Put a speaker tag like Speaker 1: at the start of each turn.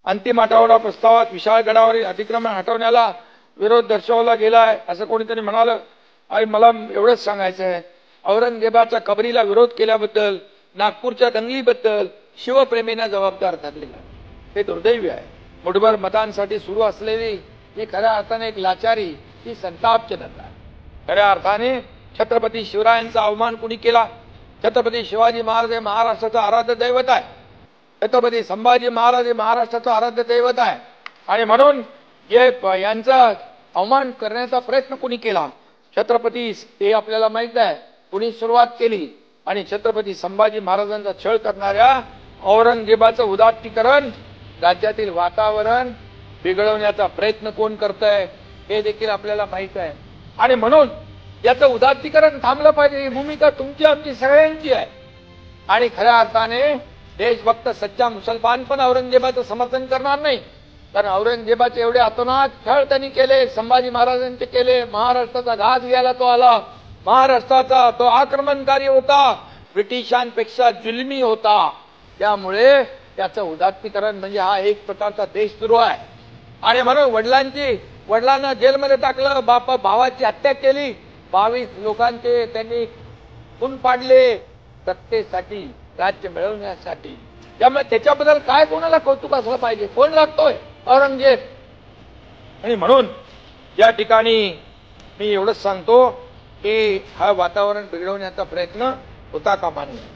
Speaker 1: अंतिम आठवडा प्रस्तावात विशाळ गडावरील अतिक्रमण हटवण्याला विरोध दर्शवला गेलाय असं कोणीतरी म्हणालं. आणि मला एवढंच सांगायचं आहे, औरंगजेबाच्या कबरीला विरोध केल्याबद्दल, नागपूरच्या दंगलीबद्दल शिवप्रेमींना जबाबदार ठरलेला आहे. हे दुर्दैवी आहे. मुठभर मतांसाठी सुरू असलेली ही खऱ्या अर्थाने एक लाचारी, ही संतापजनक आहे. खऱ्या अर्थाने छत्रपती शिवरायांचा अवमान कुणी केला? छत्रपती शिवाजी महाराज हे महाराष्ट्राचं आराध्य दैवत आहे. छत्रपती संभाजी महाराज हे महाराष्ट्राचं आराध्य दैवत आहे. आणि म्हणून यांचा अवमान करण्याचा प्रयत्न कुणी केला? छत्रपती हे आपल्याला माहित आहे कुणी सुरुवात केली. आणि छत्रपती संभाजी महाराजांचा छळ करणाऱ्या औरंगजेबाचं उदात्तीकरण, राज्यातील वातावरण बिघडवण्याचा प्रयत्न कोण करतंय हे देखील आपल्याला माहित आहे. आणि म्हणून याचं उदात्तीकरण थांबलं पाहिजे. ही भूमिका तुमची आमची सगळ्यांची आहे. आणि खऱ्या अर्थाने देशभक्त सच्चा मुसलमान पण औरंगजेबाचं समर्थन करणार नाही. कारण औरंगजेबाचे एवढे अतोनात छळ त्यांनी केले, संभाजी महाराजांचे केले. महाराष्ट्राचा घास घ्यायला तो आला. महाराष्ट्राचा तो आक्रमणकारी होता, ब्रिटिशांपेक्षा जुलमी होता. त्यामुळे त्याचं उदात्तीकरण म्हणजे हा एक प्रकारचा देशद्रोह आहे. आणि म्हणून वडिलांना जेलमध्ये टाकलं, भावाची हत्या केली, 22 लोकांचे त्यांनी खून पाडले सत्तेसाठी, राज्य मिळवण्यासाठी. त्यामुळे त्याच्याबद्दल काय कोणाला कौतुक असलं पाहिजे? कोण लागतोय? औरंगजेब. आणि म्हणून या ठिकाणी मी एवढंच सांगतो की हा वातावरण बिघडवण्याचा प्रयत्न होता कामा नये.